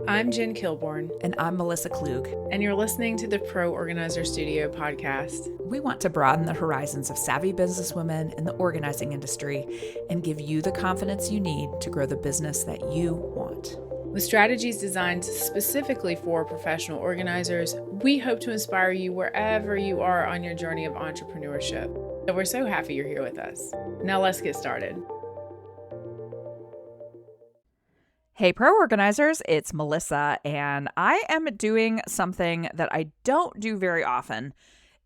I'm Jen Kilborn, And I'm Melissa Klug. and you're listening to the Pro Organizer Studio podcast. We want to broaden the horizons of savvy businesswomen in the organizing industry and give you the confidence you need to grow the business that you want. With strategies designed specifically for professional organizers, we hope to inspire you wherever you are on your journey of entrepreneurship. So we're so happy you're here with us. Now let's get started. Hey, Pro Organizers, it's Melissa, and I am doing something that I don't do very often.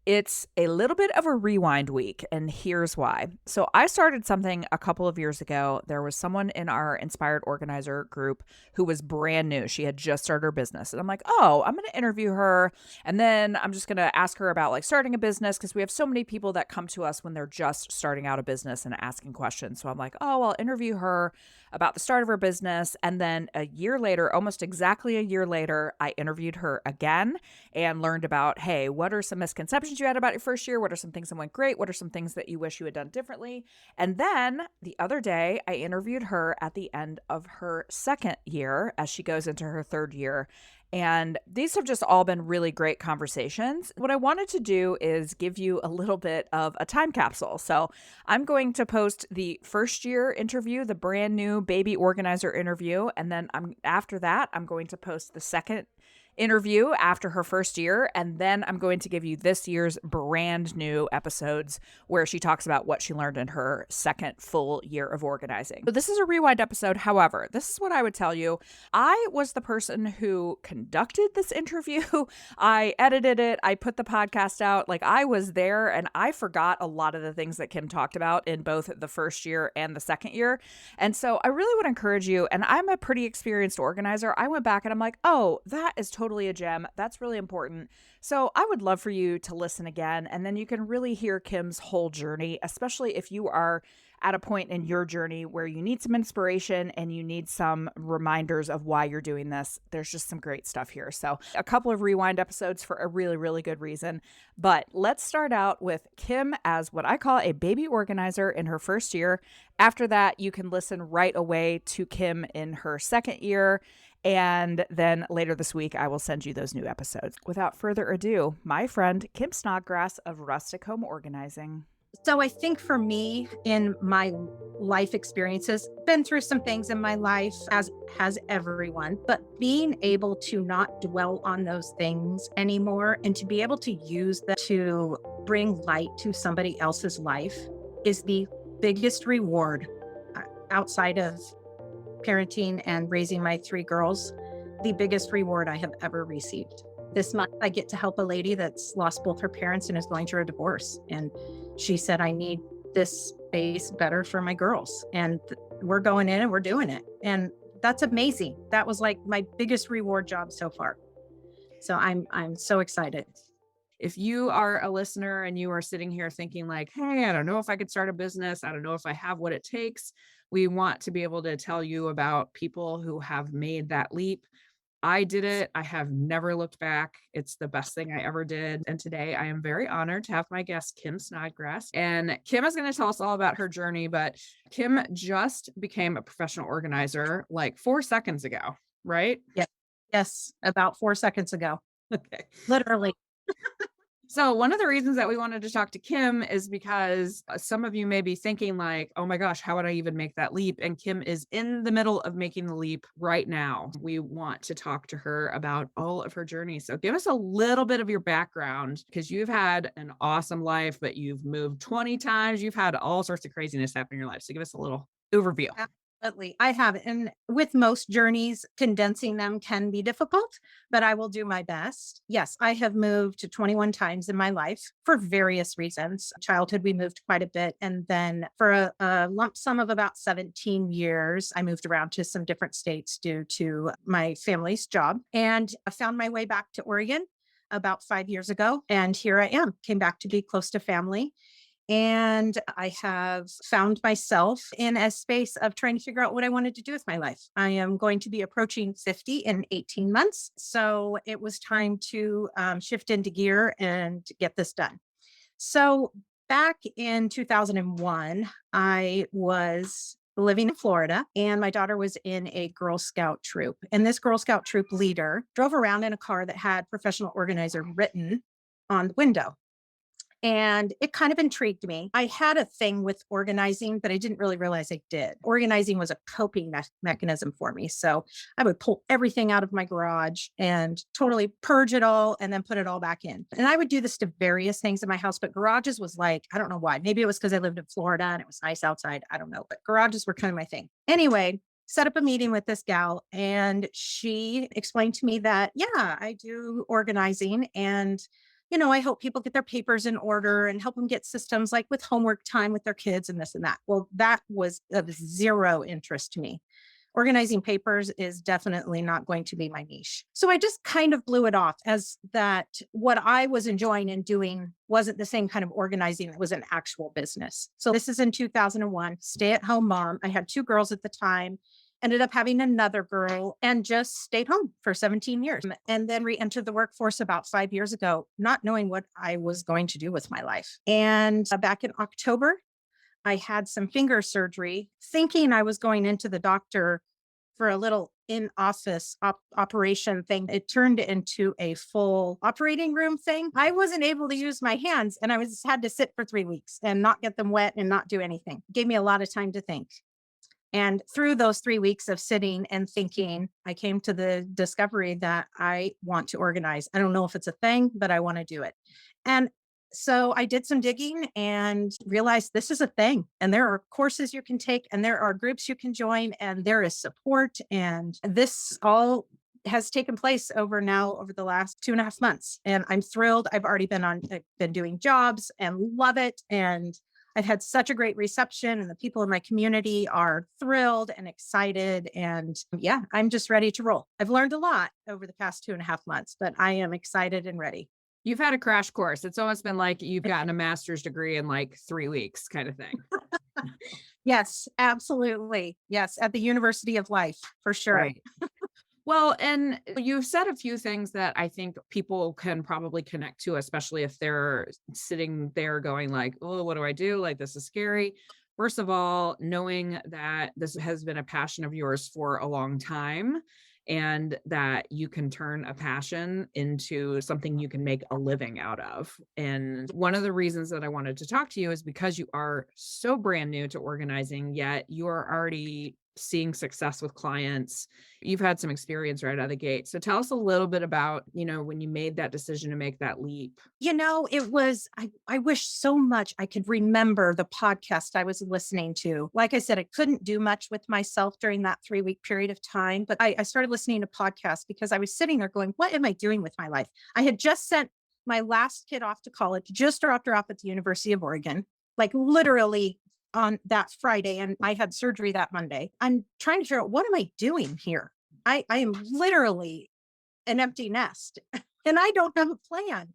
It's a little bit of a rewind week, and here's why. So I started something a couple of years ago. There was someone in our Inspired Organizer group who was brand new. She had just started her business. And I'm like, oh, I'm going to interview her. And then I'm just going to ask her about like starting a business, because we have so many people that come to us when they're just starting out a business and asking questions. So I'm like, oh, I'll interview her about the start of her business. And then a year later, almost exactly a year later, I interviewed her again and learned about, hey, what are some misconceptions you had about your first year? What are some things that went great? What are some things that you wish you had done differently? And then the other day, I interviewed her at the end of her second year as she goes into her third year. And these have just all been really great conversations. What I wanted to do is give you a little bit of a time capsule. So I'm going to post the first year interview, the brand new baby organizer interview. And then after that, I'm going to post the second interview after her first year. And then I'm going to give you this year's brand new episodes where she talks about what she learned in her second full year of organizing. So this is a rewind episode. However, this is what I would tell you. I was the person who conducted this interview. I edited it. I put the podcast out. Like, I was there, and I forgot a lot of the things that Kim talked about in both the first year and the second year. And so I really would encourage you, and I'm a pretty experienced organizer. I went back and I'm like, oh, that is totally a gem. That's really important. So I would love for you to listen again, and then you can really hear Kim's whole journey, especially if you are at a point in your journey where you need some inspiration and you need some reminders of why you're doing this. There's just some great stuff here. So a couple of rewind episodes for a really, really good reason. But let's start out with Kim as what I call a baby organizer in her first year. After that, you can listen right away to Kim in her second year. And then later this week, I will send you those new episodes. Without further ado, my friend Kim Snodgrass of Rustic Home Organizing. So I think for me, in my life experiences, been through some things in my life, as has everyone, but being able to not dwell on those things anymore and to be able to use them to bring light to somebody else's life is the biggest reward outside of parenting and raising my three girls, the biggest reward I have ever received. This month, I get to help a lady that's lost both her parents and is going through a divorce. And she said, I need this space better for my girls. And we're going in and we're doing it. And that's amazing. That was like my biggest reward job so far. So I'm so excited. If you are a listener and you are sitting here thinking like, hey, I don't know if I could start a business. I don't know if I have what it takes. We want to be able to tell you about people who have made that leap. I did it. I have never looked back. It's the best thing I ever did. And today I am very honored to have my guest, Kim Snodgrass. And Kim is going to tell us all about her journey, but Kim just became a professional organizer like 4 seconds ago, right? Yes, about 4 seconds ago. Okay. Literally. So one of the reasons that we wanted to talk to Kim is because some of you may be thinking like, oh my gosh, how would I even make that leap? And Kim is in the middle of making the leap right now. We want to talk to her about all of her journey. So give us a little bit of your background, because you've had an awesome life, but you've moved 20 times. You've had all sorts of craziness happen in your life. So give us a little overview. Absolutely. I have. And with most journeys, condensing them can be difficult, but I will do my best. Yes, I have moved 21 times in my life for various reasons. Childhood, we moved quite a bit. And then for a lump sum of about 17 years, I moved around to some different states due to my family's job. And I found my way back to Oregon about 5 years ago. And here I am, came back to be close to family. And I have found myself in a space of trying to figure out what I wanted to do with my life. I am going to be approaching 50 in 18 months. So it was time to shift into gear and get this done. So back in 2001, I was living in Florida, and my daughter was in a Girl Scout troop. And this Girl Scout troop leader drove around in a car that had professional organizer written on the window. And it kind of intrigued me. I had a thing with organizing, but I didn't really realize I did. Organizing was a coping mechanism for me. So I would pull everything out of my garage and totally purge it all and then put it all back in. And I would do this to various things in my house, but garages was like, I don't know why. Maybe it was because I lived in Florida and it was nice outside. I don't know, but garages were kind of my thing. Anyway, set up a meeting with this gal, and she explained to me that, yeah, I do organizing, and I help people get their papers in order and help them get systems like with homework time with their kids and this and that. Well, that was of zero interest to me. Organizing papers is definitely not going to be my niche. So I just kind of blew it off as that what I was enjoying and doing wasn't the same kind of organizing that was an actual business. So this is in 2001, stay-at-home mom. I had 2 girls at the time. Ended up having another girl and just stayed home for 17 years and then re-entered the workforce about 5 years ago, not knowing what I was going to do with my life. And back in October, I had some finger surgery, thinking I was going into the doctor for a little in-office operation thing. It turned into a full operating room thing. I wasn't able to use my hands, and I had to sit for 3 weeks and not get them wet and not do anything. Gave me a lot of time to think. And through those 3 weeks of sitting and thinking, I came to the discovery that I want to organize. I don't know if it's a thing, but I want to do it. And so I did some digging and realized this is a thing. And there are courses you can take, and there are groups you can join, and there is support. And this all has taken place over the last 2.5 months. And I'm thrilled. I've been doing jobs and love it. And I've had such a great reception, and the people in my community are thrilled and excited. And yeah, I'm just ready to roll. I've learned a lot over the past 2.5 months, but I am excited and ready. You've had a crash course. It's almost been like you've gotten a master's degree in like 3 weeks kind of thing. Yes, absolutely. Yes, at the University of Life, for sure. Right. Well, and you've said a few things that I think people can probably connect to, especially if they're sitting there going like, oh, what do I do? Like, this is scary. First of all, knowing that this has been a passion of yours for a long time, and that you can turn a passion into something you can make a living out of. And one of the reasons that I wanted to talk to you is because you are so brand new to organizing, yet you are already seeing success with clients. You've had some experience right out of the gate. So tell us a little bit about, when you made that decision to make that leap. I wish so much I could remember the podcast I was listening to. Like I said, I couldn't do much with myself during that 3-week period of time, but I started listening to podcasts because I was sitting there going, what am I doing with my life? I had just sent my last kid off to college, just dropped her off at the University of Oregon, like literally on that Friday, and I had surgery that Monday. I'm trying to figure out, what am I doing here? I am literally an empty nest and I don't have a plan.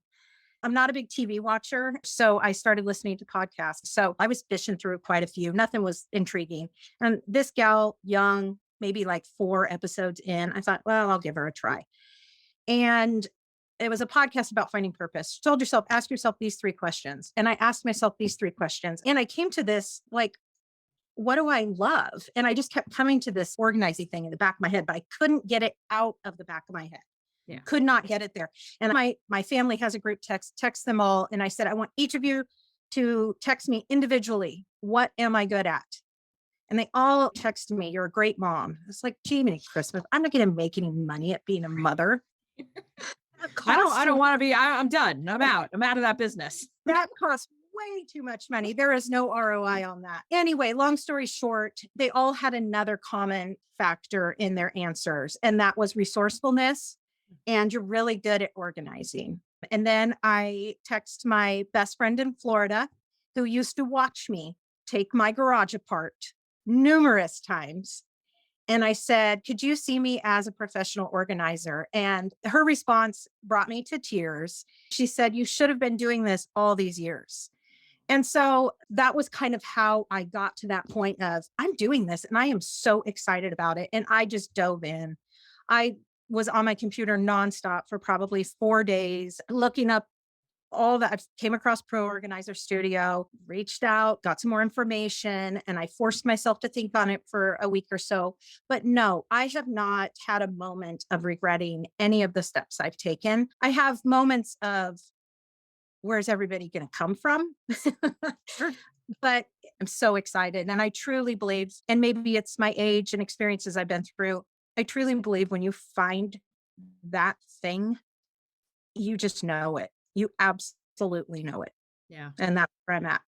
I'm not a big TV watcher, so I started listening to podcasts. So I was fishing through quite a few. Nothing was intriguing. And this gal, young, maybe like 4 episodes in, I thought, well, I'll give her a try. And it was a podcast about finding purpose. Ask yourself these 3 questions. And I asked myself these 3 questions. And I came to this, like, what do I love? And I just kept coming to this organizing thing in the back of my head, but I couldn't get it out of the back of my head. Yeah. Could not get it there. And my family has a group text them all. And I said, I want each of you to text me individually. What am I good at? And they all texted me, you're a great mom. It's like, gee, Christmas, I'm not going to make any money at being a mother. I don't want to be, I'm done. I'm out of that business. That costs way too much money. There is no ROI on that. Anyway, long story short, they all had another common factor in their answers, and that was resourcefulness. And you're really good at organizing. And then I text my best friend in Florida, who used to watch me take my garage apart numerous times. And I said, could you see me as a professional organizer? And her response brought me to tears. She said, you should have been doing this all these years. And so that was kind of how I got to that point of, I'm doing this and I am so excited about it. And I just dove in. I was on my computer nonstop for probably 4 days, looking up all that. I came across Pro Organizer Studio, reached out, got some more information, and I forced myself to think on it for a week or so. But no, I have not had a moment of regretting any of the steps I've taken. I have moments of where's everybody going to come from? Sure. But I'm so excited. And I truly believe, and maybe it's my age and experiences I've been through, I truly believe when you find that thing, you just know it. You absolutely know it. Yeah. And that's where I'm at.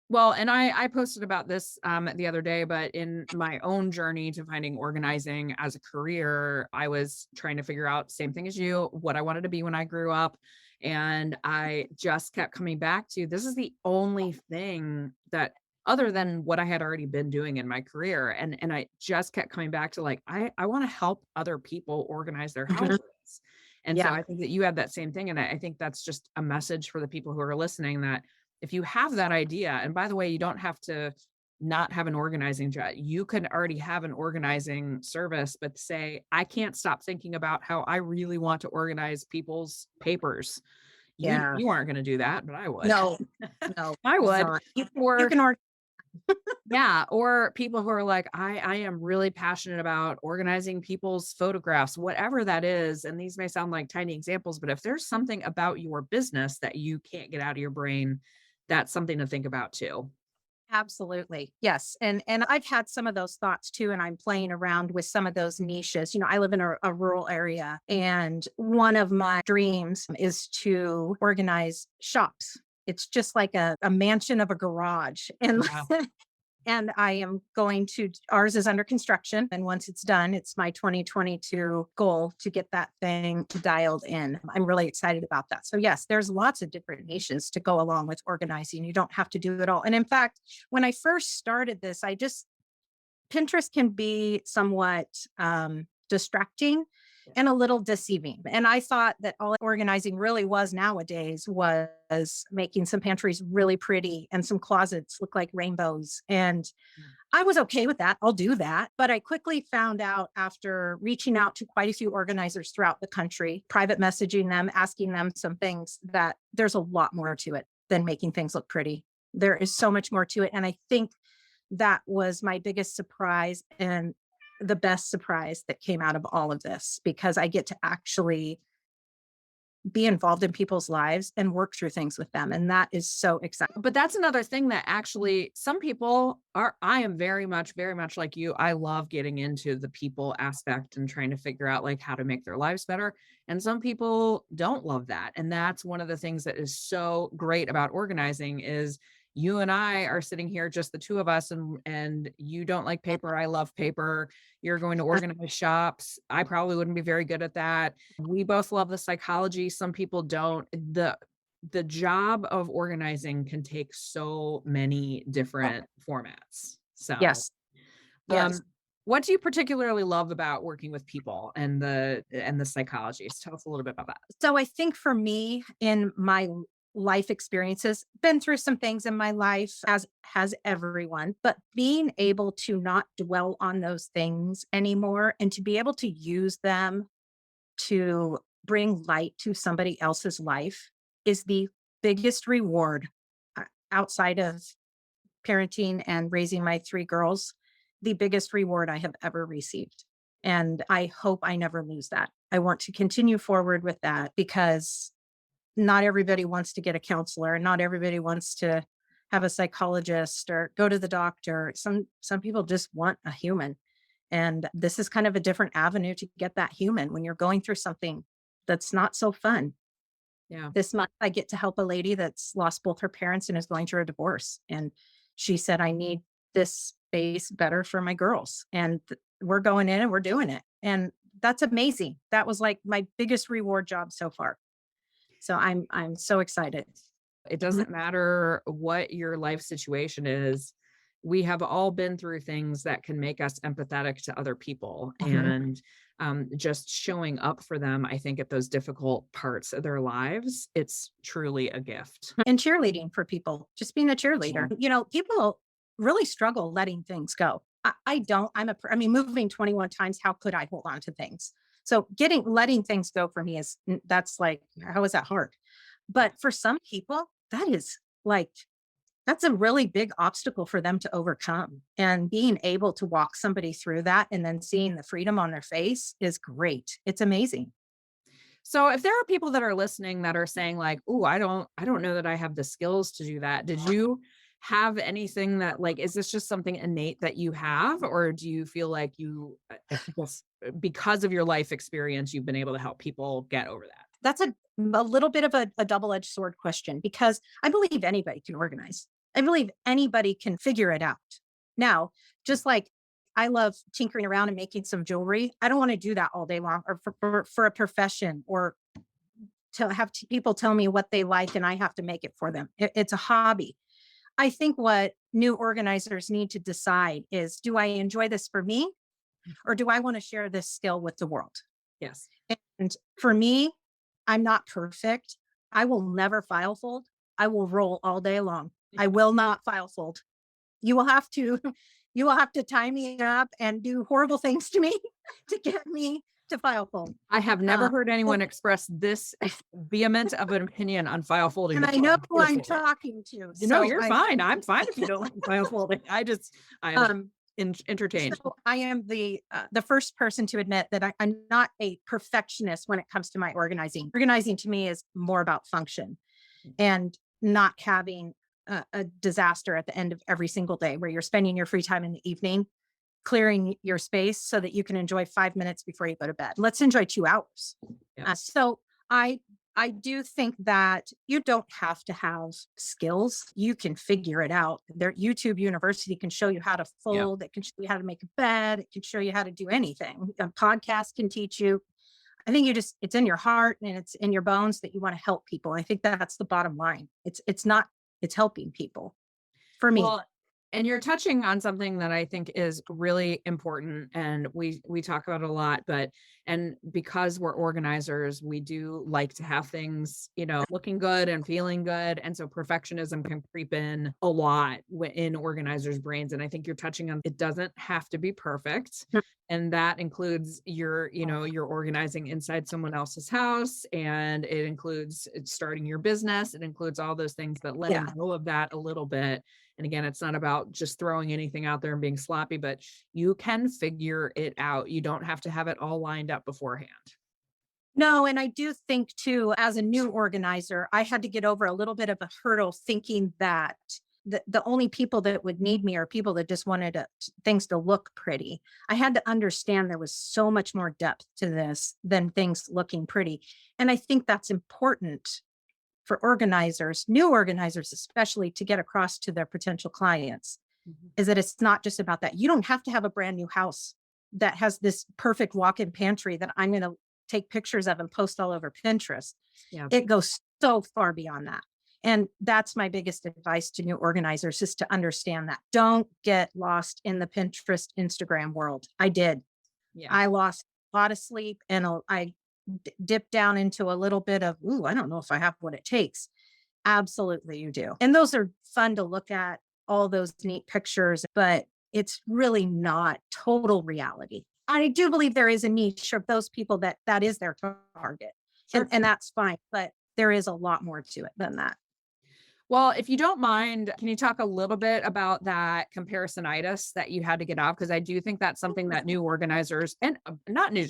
Well, and I posted about this the other day, but in my own journey to finding organizing as a career, I was trying to figure out same thing as you, what I wanted to be when I grew up. And I just kept coming back to this is the only thing that other than what I had already been doing in my career. And I just kept coming back to like, I want to help other people organize their Mhm. houses. And so Yeah. I think that you had that same thing. And I think that's just a message for the people who are listening that if you have that idea, and by the way, you don't have to not have an organizing job. You can already have an organizing service, but say, I can't stop thinking about how I really want to organize people's papers. You Yeah. you aren't going to do that, but I would. No, no, I it's would. not. You Or can order. yeah, or people who are like, I am really passionate about organizing people's photographs, whatever that is. And these may sound like tiny examples, but if there's something about your business that you can't get out of your brain, that's something to think about too. Absolutely. Yes. And I've had some of those thoughts too. And I'm playing around with some of those niches. You know, I live in a rural area, and one of my dreams is to organize shops. It's just like a mansion of a garage. And Wow. and I am going to ours is under construction. And once it's done, it's my 2022 goal to get that thing dialed in. I'm really excited about that. So, yes, there's lots of different niches to go along with organizing. You don't have to do it all. And in fact, when I first started this, Pinterest can be somewhat distracting and a little deceiving. And I thought that all organizing really was nowadays was making some pantries really pretty and some closets look like rainbows. And I was okay with that. I'll do that. But I quickly found out after reaching out to quite a few organizers throughout the country, private messaging them, asking them some things, that there's a lot more to it than making things look pretty. There is so much more to it. And I think that was my biggest surprise and the best surprise that came out of all of this, because I get to actually be involved in people's lives and work through things with them. And that is so exciting. But that's another thing that actually some people are I am very much like you. I love getting into the people aspect and trying to figure out like how to make their lives better. And some people don't love that. And that's one of the things that is so great about organizing is you and I are sitting here, just the two of us, and you don't like paper. I love paper. You're going to organize shops. I probably wouldn't be very good at that. We both love the psychology. Some people don't. The job of organizing can take so many different formats. So, Yes. Yes. um, what do you particularly love about working with people and the psychologists? Tell us a little bit about that. So I think for me, in my life experiences, been through some things in my life, as has everyone, but being able to not dwell on those things anymore and to be able to use them to bring light to somebody else's life is the biggest reward, outside of parenting and raising my three girls, the biggest reward I have ever received. And I hope I never lose that. I want to continue forward with that, because not everybody wants to get a counselor, and not everybody wants to have a psychologist or go to the doctor. Some people just want a human. And this is kind of a different avenue to get that human when you're going through something that's not so fun. Yeah. This month, I get to help a lady that's lost both her parents and is going through a divorce. And she said, I need this space better for my girls. And we're going in and we're doing it. And that's amazing. That was like my biggest reward job so far. So I'm so excited. It Mhm. doesn't matter what your life situation is. We have all been through things that can make us empathetic to other people. Mhm. And just showing up for them, I think, at those difficult parts of their lives, it's truly a gift. And cheerleading for people, just being a cheerleader. You know, people really struggle letting things go. I don't. I mean, moving 21 times, how could I hold on to things? So letting things go for me that's like, how is that hard? But for some people, that is like, that's a really big obstacle for them to overcome. And being able to walk somebody through that and then seeing the freedom on their face is great. It's amazing. So if there are people that are listening that are saying like, "Oh, I don't know that I have the skills to do that." Did you have anything that like is this just something innate that you have, or do you feel like I guess because of your life experience you've been able to help people get over that? That's a little bit of a double-edged sword question because I believe anybody can organize. I believe anybody can figure it out. Now, just like I love tinkering around and making some jewelry, I don't want to do that all day long or for a profession or to have people tell me what they like and I have to make it for them. It's a hobby. I think what new organizers need to decide is, do I enjoy this for me or do I want to share this skill with the world? Yes. And for me, I'm not perfect. I will never file fold. I will roll all day long. I will not file fold. You will have to you will have to tie me up and do horrible things to me to get me to file fold. I have never heard Well, anyone express this vehement of an opinion on file folding and I before. know who I'm Beautiful. talking to. No, So you're I fine. I'm fine if you don't like file folding. I am um entertained. so I am the first person to admit that I'm not a perfectionist when it comes to my organizing. Organizing to me is more about function and not having a disaster at the end of every single day where you're spending your free time in the evening clearing your space so that you can enjoy 5 minutes before you go to bed. Let's enjoy 2 hours. Yeah. So I do think that you don't have to have skills. You can figure it out. There, YouTube University can show you how to Yeah. fold. It can show you how to make a bed. It can show you how to do anything. A podcast can teach you. I think it's in your heart and it's in your bones that you want to help people. I think that's the bottom line. It's not, it's helping people for me. Well, and you're touching on something that I think is really important, and we talk about it a lot, but and because we're organizers, we do like to have things, looking good and feeling good, and so perfectionism can creep in a lot in organizers' brains, and I think you're touching on it doesn't have to be perfect. And that includes your organizing inside someone else's house, and it includes starting your business. It includes all those things, but letting Yeah. go of that a little bit. And again, it's not about just throwing anything out there and being sloppy, but you can figure it out. You don't have to have it all lined up beforehand. No, and I do think too, as a new organizer, I had to get over a little bit of a hurdle thinking that the only people that would need me are people that just wanted things to look pretty. I had to understand there was so much more depth to this than things looking pretty. And I think that's important for organizers, new organizers, especially to get across to their potential clients, Mhm. is that it's not just about that. You don't have to have a brand new house that has this perfect walk-in pantry that I'm going to take pictures of and post all over Pinterest. Yeah. It goes so far beyond that. And that's my biggest advice to new organizers is to understand that. Don't get lost in the Pinterest, Instagram world. I did. Yeah. I lost a lot of sleep and I dipped down into a little bit of, ooh, I don't know if I have what it takes. Absolutely, you do. And those are fun to look at, all those neat pictures, but it's really not total reality. I do believe there is a niche of those people that is their target. Sure. And that's fine, but there is a lot more to it than that. Well, if you don't mind, can you talk a little bit about that comparisonitis that you had to get off? Because I do think that's something that new organizers and not new,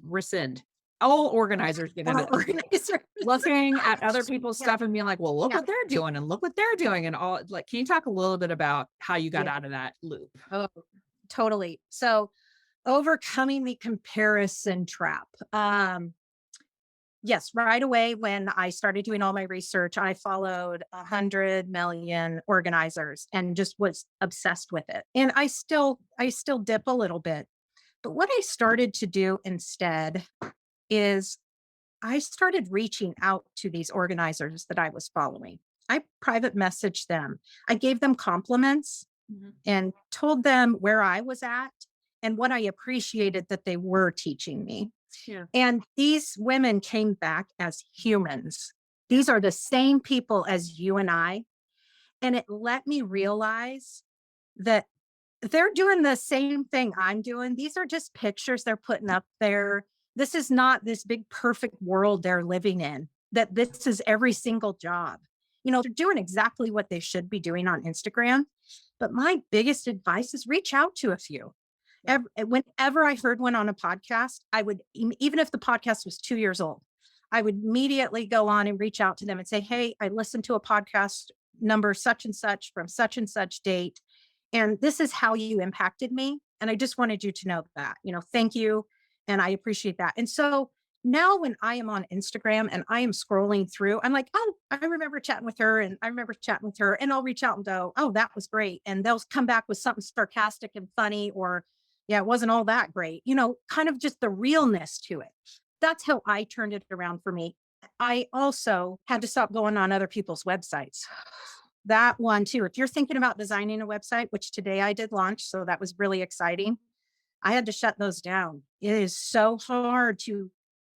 rescind. All organizers get into All organizers. looking at other people's Yeah. stuff and being like, well, look Yeah. what they're doing and look what they're doing. And all like, can you talk a little bit about how you got Yeah. out of that loop? Oh, totally. So overcoming the comparison trap. Yes, right away when I started doing all my research, I followed 100 million organizers and just was obsessed with it. And I still dip a little bit. But what I started to do instead is I started reaching out to these organizers that I was following. I private messaged them. I gave them compliments Mhm. and told them where I was at and what I appreciated that they were teaching me. Yeah. And these women came back as humans. These are the same people as you and I. And it let me realize that they're doing the same thing I'm doing. These are just pictures they're putting up there. This is not this big perfect world they're living in. that this is every single job. They're doing exactly what they should be doing on Instagram. But my biggest advice is reach out to a few. Whenever I heard one on a podcast, I would, even if the podcast was 2 years old, I would immediately go on and reach out to them and say, hey, I listened to a podcast number such and such from such and such date. And this is how you impacted me. And I just wanted you to know that, thank you. And I appreciate that. And so now when I am on Instagram and I am scrolling through, I'm like, oh, I remember chatting with her and I remember chatting with her. And I'll reach out and go, oh, that was great. And they'll come back with something sarcastic and funny, or, yeah, it wasn't all that great, kind of just the realness to it. That's how I turned it around for me. I also had to stop going on other people's websites. That one too. If you're thinking about designing a website, which today I did launch, so that was really exciting, I had to shut those down. It is so hard to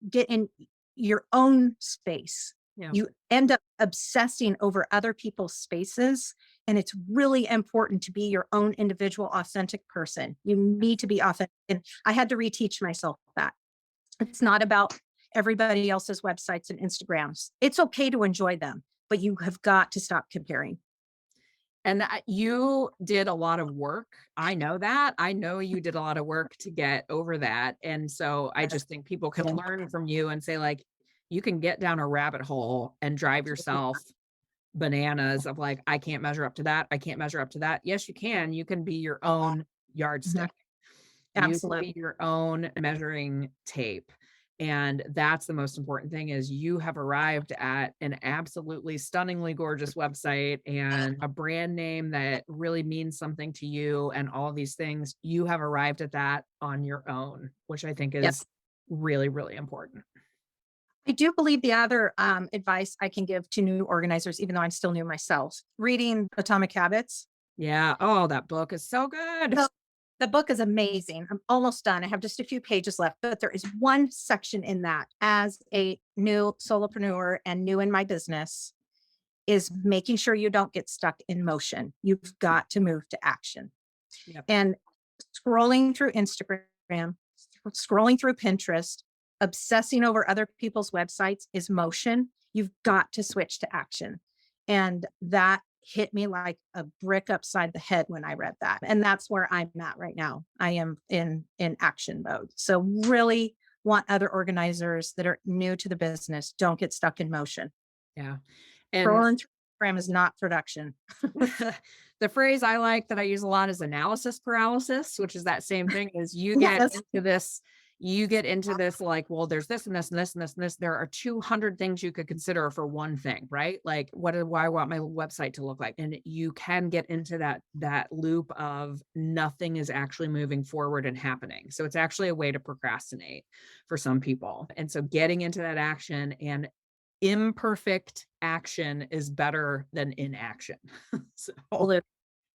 get in your own space. Yeah. You end up obsessing over other people's spaces. And it's really important to be your own individual, authentic person. You need to be authentic. And I had to reteach myself that. It's not about everybody else's websites and Instagrams. It's okay to enjoy them, but you have got to stop comparing. And you did a lot of work. I know that. I know you did a lot of work to get over that. And so I just think people can learn from you and say, like, you can get down a rabbit hole and drive yourself bananas of like, I can't measure up to that. I can't measure up to that. Yes, you can. You can be your own yardstick. You can Absolutely. be your own measuring tape. And that's the most important thing, is you have arrived at an absolutely stunningly gorgeous website and a brand name that really means something to you and all these things. You have arrived at that on your own, which I think is Yes. really, really important. I do believe the other advice I can give to new organizers, even though I'm still new myself, reading Atomic Habits. Yeah. Oh, that book is so good. The book is amazing. I'm almost done. I have just a few pages left, but there is one section in that, as a new solopreneur and new in my business, is making sure you don't get stuck in motion. You've got to move to action. Yep. And scrolling through Instagram, scrolling through Pinterest, obsessing over other people's websites is motion. You've got to switch to action. And that hit me like a brick upside the head when I read that. And that's where I'm at right now. I am in action mode. So really want other organizers that are new to the business, don't get stuck in motion. Yeah. Scrolling through Instagram is not production. The phrase I like that I use a lot is analysis paralysis, which is that same thing, is you get Yes. into this, like, well, there's this and this and this and this and this. There are 200 things you could consider for one thing, right? Like, what do I want my website to look like? And you can get into that loop of nothing is actually moving forward and happening. So it's actually a way to procrastinate for some people. And so getting into that action, and imperfect action is better than inaction. So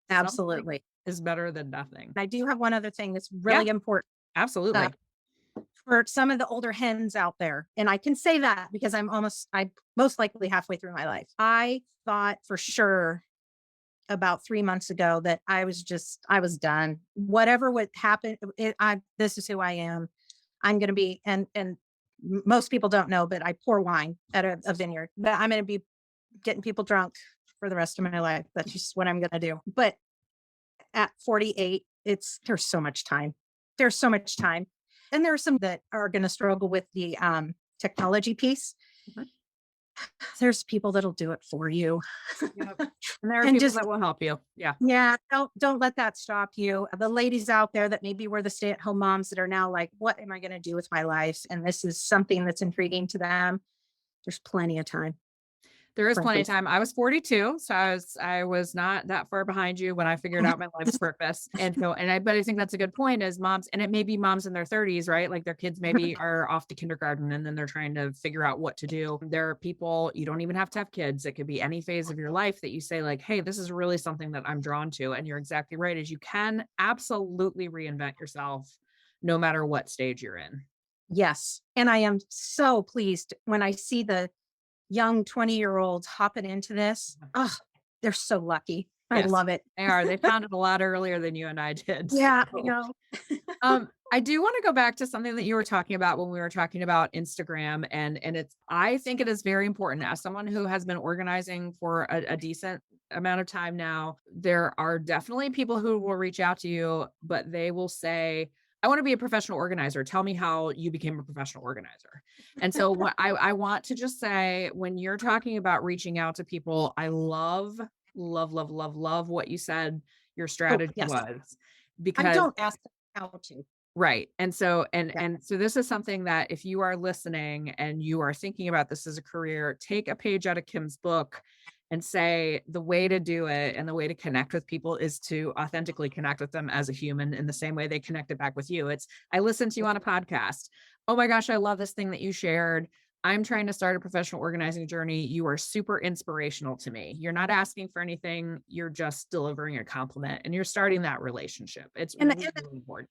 Absolutely. is better than nothing. I do have one other thing that's really important Absolutely. for some of the older hens out there. And I can say that because I'm most likely halfway through my life. I thought for sure about 3 months ago that I was done. Whatever would happen, this is who I am. I'm going to be, and most people don't know, but I pour wine at a vineyard. But I'm going to be getting people drunk for the rest of my life. That's just what I'm going to do. But at 48, there's so much time. There's so much time. And there are some that are going to struggle with the technology piece. Mhm. There's people that'll do it for you. Yep. And there are And people just- that will help you. Yeah. Yeah, don't let that stop you. The ladies out there that maybe were the stay-at-home moms that are now like, what am I going to do with my life? And this is something that's intriguing to them. There's plenty of time. There is plenty of Frankly. time. I was 42, so I was not that far behind you when I figured out my life's purpose. And so, but I think that's a good point, as moms, and it may be moms in their 30s, right? Like their kids maybe are off to kindergarten and then they're trying to figure out what to do. There are people, you don't even have to have kids. It could be any phase of your life that you say like, hey, this is really something that I'm drawn to. And you're exactly right, is you can absolutely reinvent yourself no matter what stage you're in. Yes. And I am so pleased when I see the young 20-year-olds hopping into this. Oh, they're so lucky. I Yes. love it. They are. They found it a lot earlier than you and I did. Yeah, So. I know. I do want to go back to something that you were talking about when we were talking about Instagram, and it's, I think it is very important, as someone who has been organizing for a decent amount of time now. There are definitely people who will reach out to you, but they will say, I want to be a professional organizer. Tell me how you became a professional organizer. And so what I want to just say, when you're talking about reaching out to people, I love what you said your Oh, strategy yes. was, I because don't ask them how to. right. And so Yeah. and so this is something that if you are listening and you are thinking about this as a career, take a page out of Kim's book and say the way to do it and the way to connect with people is to authentically connect with them as a human in the same way they connected back with you. It's, I listened to you on a podcast. Oh my gosh, I love this thing that you shared. I'm trying to start a professional organizing journey. You are super inspirational to me. You're not asking for anything. You're just delivering a compliment and you're starting that relationship. It's And, really, really important.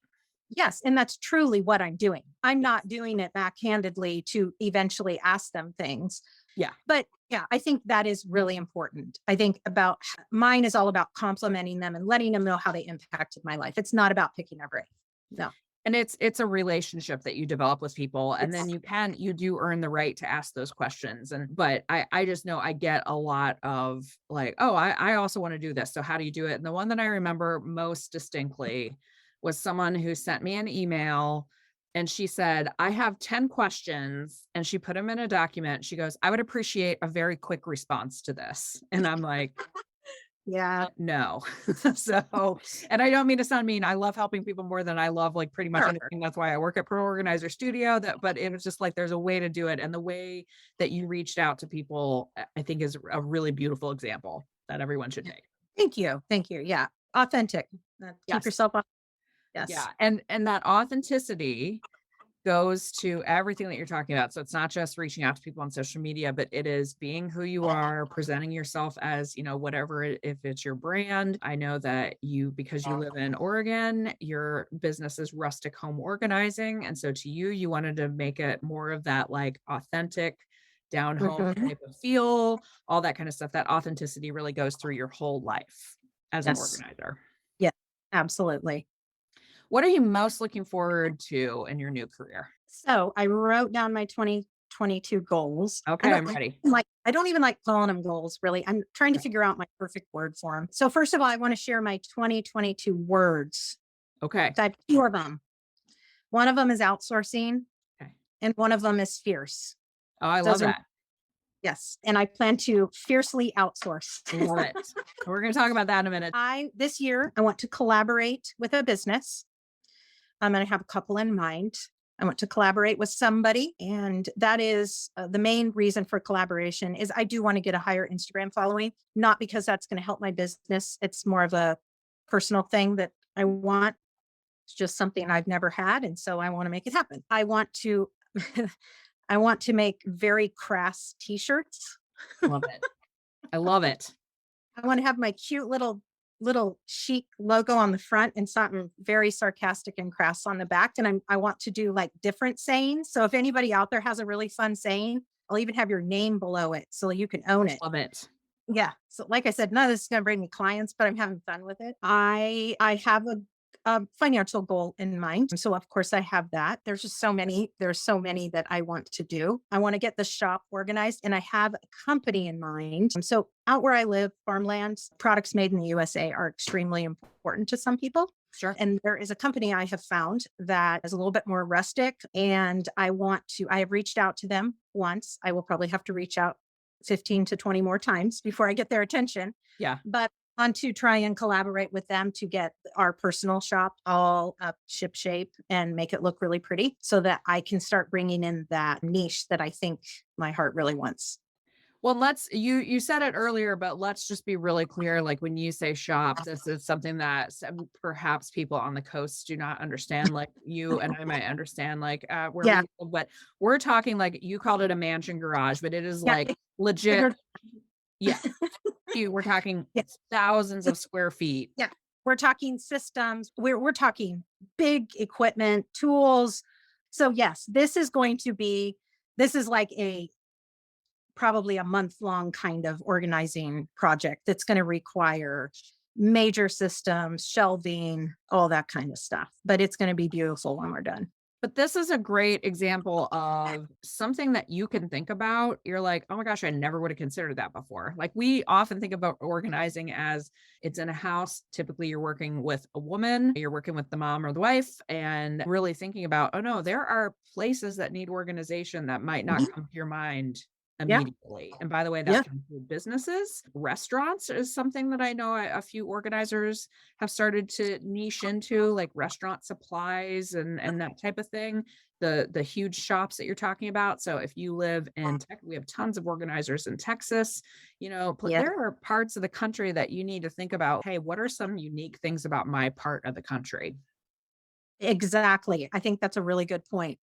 yes, and that's truly what I'm doing. I'm not doing it backhandedly to eventually ask them things. Yeah. But yeah, I think that is really important. I think about mine is all about complimenting them and letting them know how they impacted my life. It's not about picking their brain. No. And it's a relationship that you develop with people, and then It's you do earn the right to ask those questions. And but I just know I get a lot of like, oh, I also want to do this. So how do you do it? And the one that I remember most distinctly was someone who sent me an email and she said, I have 10 questions, and she put them in a document. She goes, I would appreciate a very quick response to this. And I'm like, yeah. no. So, and I don't mean to sound mean. I love helping people more than I love like pretty much Sure. anything. That's why I work at Pro Organizer Studio. That, but it was just like there's a way to do it, and the way that you reached out to people, I think, is a really beautiful example that everyone should take. Thank you. Thank you. Yeah. Authentic. Keep Yes. yourself on. Yeah, Yes. and that authenticity goes to everything that you're talking about. So it's not just reaching out to people on social media, but it is being who you are, presenting yourself as, you know, whatever, if it's your brand. I know that you, because you live in Oregon, your business is Rustic Home Organizing. And so to you, you wanted to make it more of that like authentic, down home Mhm. type of feel, all that kind of stuff. That authenticity really goes through your whole life as an Yes. organizer. Yeah. Absolutely. What are you most looking forward to in your new career? So I wrote down my 2022 goals. Okay, I'm ready. I don't even like calling them goals, really. I'm trying to figure out my perfect word for them. So first of all, I want to share my 2022 words. Okay. So I have two of them. One of them is outsourcing, Okay. and one of them is fierce. Oh, I love Those are that. yes, and I plan to fiercely outsource. Love it. We're going to talk about that in a minute. This year I want to collaborate with a business. I'm going to have a couple in mind. I want to collaborate with somebody, and that is the main reason for collaboration is I do want to get a higher Instagram following, not because that's going to help my business. It's more of a personal thing that I want. It's just something I've never had, and so I want to make it happen. I want to I want to make very crass t-shirts. Love it. I love it. I want to have my cute little chic logo on the front and something very sarcastic and crass on the back. And I want to do like different sayings. So if anybody out there has a really fun saying, I'll even have your name below it so you can own it. Love it. Yeah. So like I said, none of this is going to bring me clients, but I'm having fun with it. I have a financial goal in mind. So of course I have that. There's so many that I want to do. I want to get the shop organized, and I have a company in mind. So out where I live, farmland, products made in the USA are extremely important to some people. Sure. And there is a company I have found that is a little bit more rustic, and I have reached out to them once. I will probably have to reach out 15 to 20 more times before I get their attention. Yeah. But on to try and collaborate with them to get our personal shop all up ship shape and make it look really pretty so that I can start bringing in that niche that I think my heart really wants. Well, you said it earlier, but let's just be really clear. Like when you say shop, this is something that perhaps people on the coast do not understand. Like you and I might understand, like where Yeah. we live, but we're talking like you called it a mansion garage, but it is Yeah. like legit. Yeah. We're talking Yes. thousands of square feet. Yeah. We're talking systems. We're talking big equipment, tools. So yes, this is like probably a month long kind of organizing project that's going to require major systems, shelving, all that kind of stuff. But it's going to be beautiful when we're done. But this is a great example of something that you can think about. You're like, oh my gosh, I never would have considered that before. Like, we often think about organizing as it's in a house. Typically, you're working with a woman, you're working with the mom or the wife, and really thinking about, oh no, there are places that need organization that might not Mhm. come to your mind Yeah. immediately. And by the way, Yeah. that can include businesses. Restaurants is something that I know a few organizers have started to niche into, like restaurant supplies and that type of thing. The huge shops that you're talking about. So if you live in tech, we have tons of organizers in Texas. Yeah. There are parts of the country that you need to think about, hey, what are some unique things about my part of the country? Exactly. I think that's a really good point.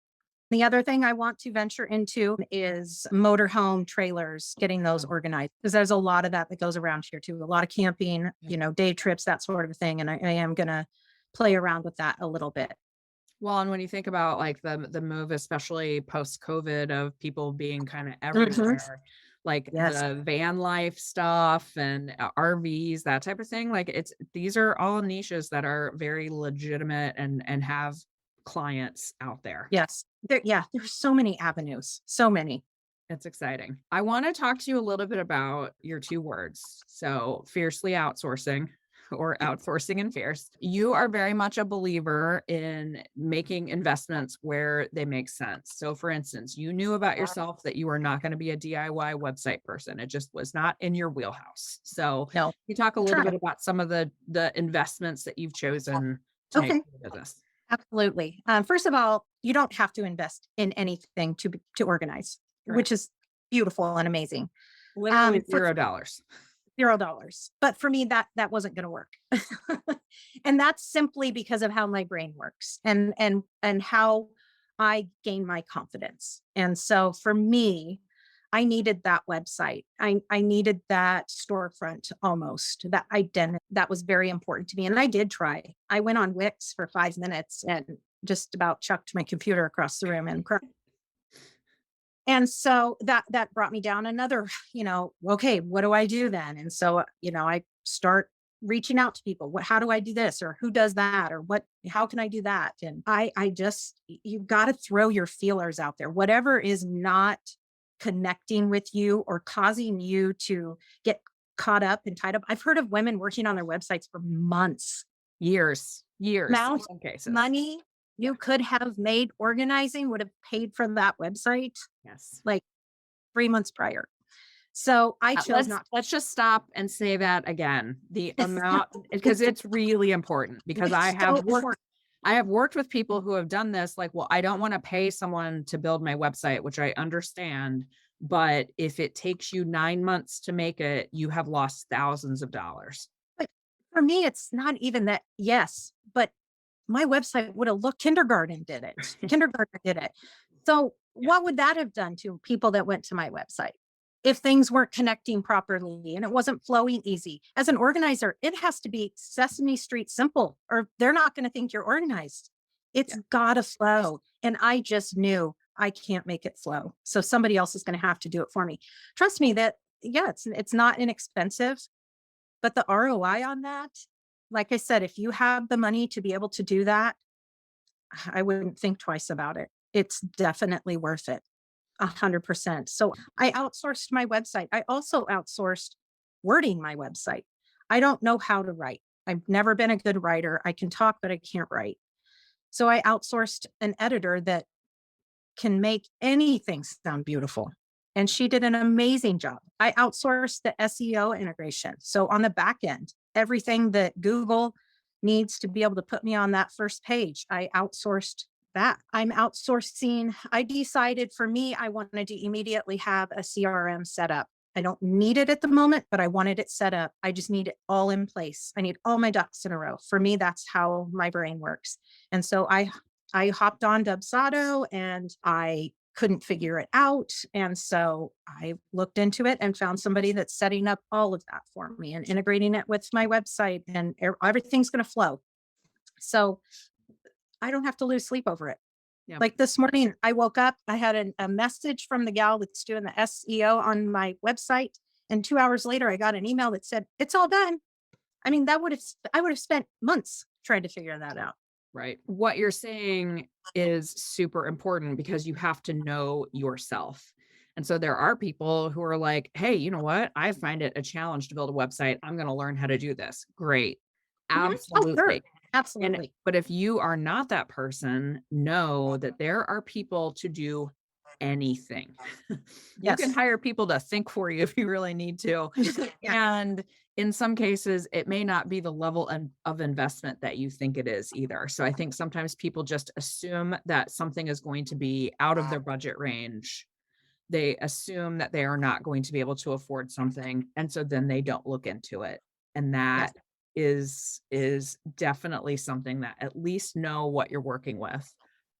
The other thing I want to venture into is motorhome trailers, getting those organized, because there's a lot of that goes around here too. A lot of camping, day trips, that sort of thing. And I am going to play around with that a little bit. Well, and when you think about like the move, especially post COVID, of people being kind of Mhm. everywhere, like Yes. the van life stuff and RVs, that type of thing, like these are all niches that are very legitimate and have clients out there. Yes. There's so many avenues, so many. It's exciting. I want to talk to you a little bit about your two words. So, fiercely outsourcing or outsourcing and fierce. You are very much a believer in making investments where they make sense. So, for instance, you knew about yourself that you were not going to be a DIY website person. It just was not in your wheelhouse. So, No, you talk a little try. bit about some of the investments that you've chosen to make Okay. for the business. Absolutely. First of all, you don't have to invest in anything to organize, Correct. which is beautiful and amazing. Literally For $0. $0. But for me, that wasn't going to work. And that's simply because of how my brain works and how I gain my confidence. And so for me, I needed that website. I needed that storefront, almost that identity. That was very important to me. And I did try. I went on Wix for 5 minutes and just about chucked my computer across the room and cried. And so that brought me down another, okay, what do I do then? And so, I start reaching out to people. How do I do this? Or who does that? Or how can I do that? And I just, you've got to throw your feelers out there. Whatever is not connecting with you or causing you to get caught up and tied up. I've heard of women working on their websites for months. Years in Amount some of cases. money Yeah. you could have made organizing would have paid for that website Yes. like 3 months prior. So I chose Let's not let's just stop and say that again. The amount, because it's really important, because it's so important. I have worked with people who have done this, like, well, I don't want to pay someone to build my website, which I understand, but if it takes you 9 months to make it, you have lost thousands of dollars. But for me, it's not even that. Yes, but my website would have looked kindergarten did it. Kindergarten did it. So Yeah. what would that have done to people that went to my website? If things weren't connecting properly and it wasn't flowing easy. As an organizer, it has to be Sesame Street simple, or they're not going to think you're organized. It's Yeah. got to flow. And I just knew I can't make it flow. So somebody else is going to have to do it for me. Trust me that, yeah, it's not inexpensive, but the ROI on that, like I said, if you have the money to be able to do that, I wouldn't think twice about it. It's definitely worth it. 100%. So I outsourced my website. I also outsourced wording my website. I don't know how to write. I've never been a good writer. I can talk, but I can't write. So I outsourced an editor that can make anything sound beautiful. And she did an amazing job. I outsourced the SEO integration. So on the back end, everything that Google needs to be able to put me on that first page, I outsourced that. I'm outsourcing. I decided for me, I wanted to immediately have a CRM set up. I don't need it at the moment, but I wanted it set up. I just need it all in place. I need all my ducks in a row. For me, that's how my brain works. And so I hopped on Dubsado and I couldn't figure it out. And so I looked into it and found somebody that's setting up all of that for me and integrating it with my website, and everything's going to flow. So I don't have to lose sleep over it. Yeah. Like this morning, I woke up, I had a message from the gal that's doing the SEO on my website. And 2 hours later, I got an email that said, it's all done. I mean, I would have spent months trying to figure that out. Right. What you're saying is super important because you have to know yourself. And so there are people who are like, hey, you know what? I find it a challenge to build a website. I'm going to learn how to do this. Great. Mhm. Oh, sure. Absolutely. And Absolutely. but if you are not that person, know that there are people to do anything. You can Yes. hire people to think for you if you really need to. Yeah. And in some cases, it may not be the level of investment that you think it is either. So I think sometimes people just assume that something is going to be out of their budget range. They assume that they are not going to be able to afford something, and so then they don't look into it. And Yes. that is definitely something that at least know what you're working with,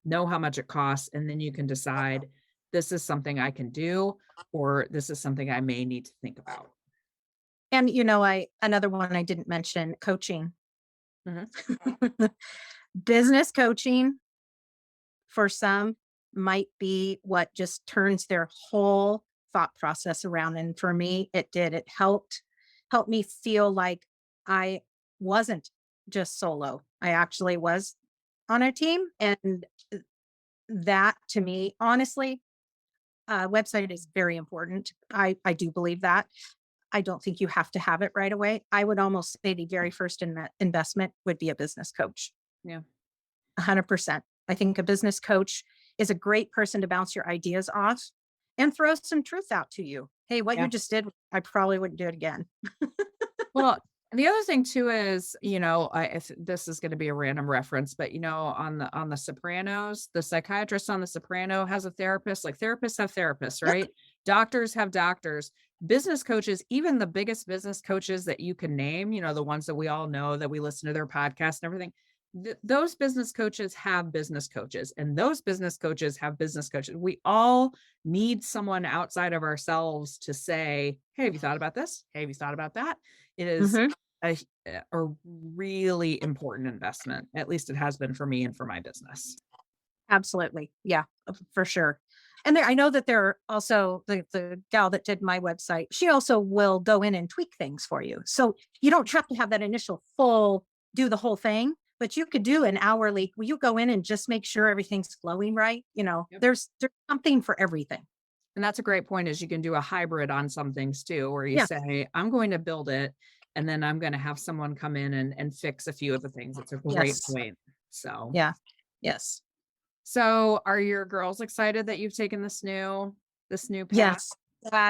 know how much it costs, and then you can decide this is something I can do, or this is something I may need to think about. And, another one I didn't mention, coaching. Mhm. Business coaching for some might be what just turns their whole thought process around. And for me, it did. It helped me feel like I wasn't just solo. I actually was on a team. And that to me, honestly, website is very important. I do believe that. I don't think you have to have it right away. I would almost say the very first investment would be a business coach. Yeah. 100%. I think a business coach is a great person to bounce your ideas off and throw some truth out to you. Hey, what you Yeah. just did, I probably wouldn't do it again. Well, the other thing too is, this is going to be a random reference, but on the Sopranos, the psychiatrist on the Soprano has a therapist. Like therapists have therapists, Yep. right? Doctors have doctors. Business coaches, even the biggest business coaches that you can name, the ones that we all know that we listen to their podcasts and everything. Those business coaches have business coaches, and those business coaches have business coaches. We all need someone outside of ourselves to say, hey, have you thought about this? Hey, have you thought about that? It is Hmm. a a really important investment. At least it has been for me and for my business. Absolutely. Yeah, for sure. And I know that there are also the gal that did my website. She also will go in and tweak things for you. So you don't have to have that initial full do the whole thing, but you could do an hourly. Will you go in and just make sure everything's flowing right? Yep. There's something for everything. And that's a great point is you can do a hybrid on some things too, where you Yeah. say, I'm going to build it and then I'm going to have someone come in and fix a few of the things. It's a great Yes. point. So, Yeah. Yes. so are your girls excited that you've taken this new path? Yes.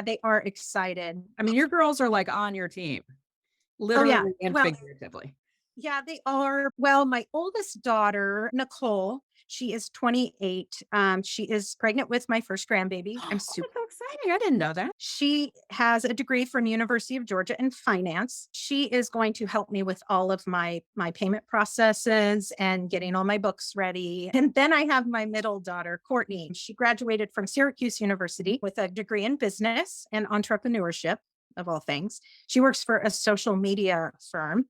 They are excited. I mean, your girls are like on your team, Oh yeah. literally and Well, figuratively. yeah, they are. Well, my oldest daughter, Nicole, she is 28. She is pregnant with my first grandbaby. I'm Oh, super. that's so exciting. I didn't know that. She has a degree from University of Georgia in finance. She is going to help me with all of my payment processes and getting all my books ready. And then I have my middle daughter, Courtney. She graduated from Syracuse University with a degree in business and entrepreneurship, of all things. She works for a social media firm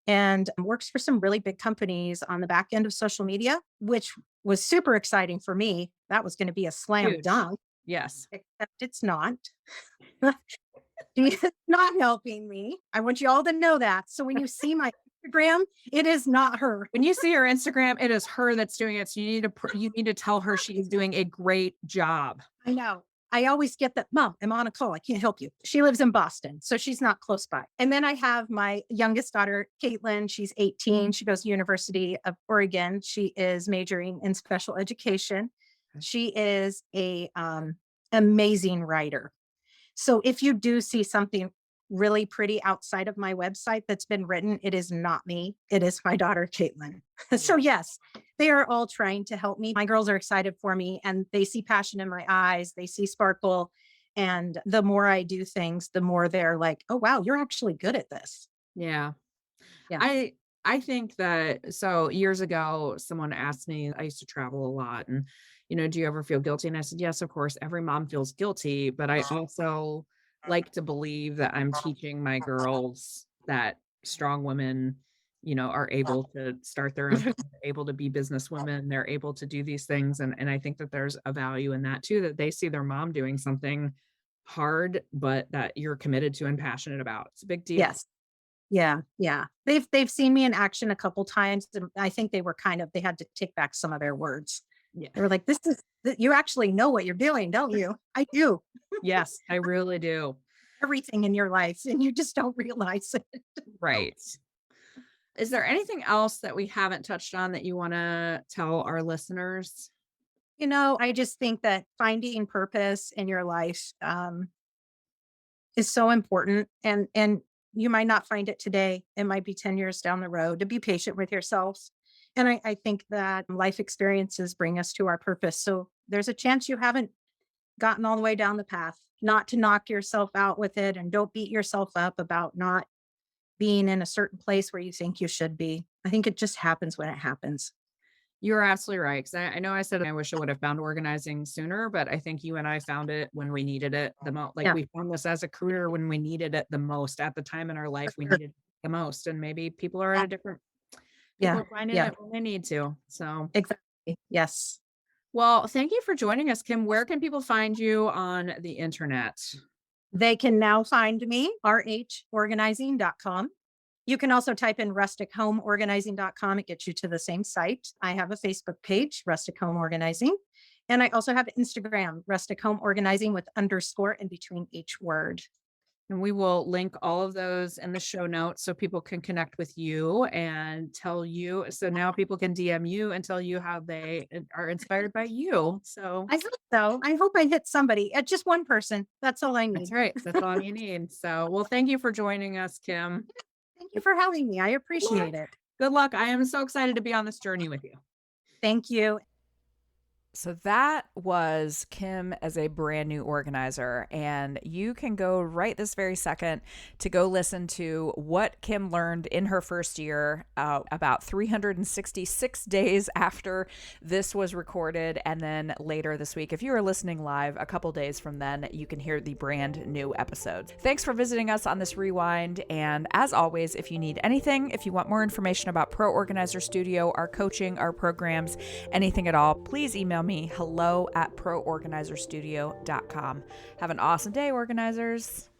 and works for some really big companies on the back end of social media, which was super exciting for me. That was going to be a slam Huge. dunk, Yes. except it's not. She is not helping me. I want you all to know that. So when you see my Instagram, it is not her. When you see her Instagram, it is her that's doing it. So you need to tell her she is doing a great job. I know. I always get that, Mom, I'm on a call. I can't help you. She lives in Boston, so she's not close by. And then I have my youngest daughter, Caitlin. She's 18. She goes to University of Oregon. She is majoring in special education. Okay. She is a amazing writer. So if you do see something really pretty outside of my website that's been written, it is not me. It is my daughter, Caitlin. So yes, they are all trying to help me. My girls are excited for me and they see passion in my eyes. They see sparkle. And the more I do things, the more they're like, oh, wow, you're actually good at this. Yeah. Yeah. I think that so years ago, someone asked me, I used to travel a lot and, do you ever feel guilty? And I said, yes, of course, every mom feels guilty, but I also like to believe that I'm teaching my girls that strong women, are able to start their own, they're able to be business women, they're able to do these things. And I think that there's a value in that too, that they see their mom doing something hard, but that you're committed to and passionate about. It's a big deal. Yes. Yeah, yeah. They've seen me in action a couple times, and I think they had to take back some of their words. Yeah. They were like, you actually know what you're doing, don't you?" I do. Yes, I really do. Everything in your life, and you just don't realize it. Right. Is there anything else that we haven't touched on that you want to tell our listeners? I just think that finding purpose in your life, is so important, and you might not find it today. It might be 10 years down the road. To be patient with yourselves. And I think that life experiences bring us to our purpose. So there's a chance you haven't gotten all the way down the path, not to knock yourself out with it, and don't beat yourself up about not being in a certain place where you think you should be. I think it just happens when it happens. You're absolutely right. Because I know I said I wish I would have found organizing sooner, but I think you and I found it when we needed it the most. Like Yeah. we found this as a career when we needed it the most at the time in our life we Sure. needed it the most. And maybe people are at a different people Yeah. are finding Yeah. it when they need to. So Exactly. Yes. well, thank you for joining us, Kim. Where can people find you on the internet? They can now find me, rhorganizing.com. You can also type in rustichomeorganizing.com. It gets you to the same site. I have a Facebook page, Rustic Home Organizing. And I also have Instagram, Rustic Home Organizing with underscore in between each word. And we will link all of those in the show notes so people can connect with you and tell you. So now people can DM you and tell you how they are inspired by you. So I hope so. I hope I hit somebody, just one person. That's all I that's need. right. That's all you need. So, well, thank you for joining us, Kim. Thank you for having me. I Good luck. appreciate it. Good luck. I am so excited to be on this journey with you. Thank you. So that was Kim as a brand new organizer. And you can go right this very second to go listen to what Kim learned in her first year, about 366 days after this was recorded. And then later this week, if you are listening live, a couple days from then, you can hear the brand new episodes. Thanks for visiting us on this rewind. And as always, if you need anything, if you want more information about Pro Organizer Studio, our coaching, our programs, anything at all, please email me hello@proorganizerstudio.com. Have an awesome day, organizers.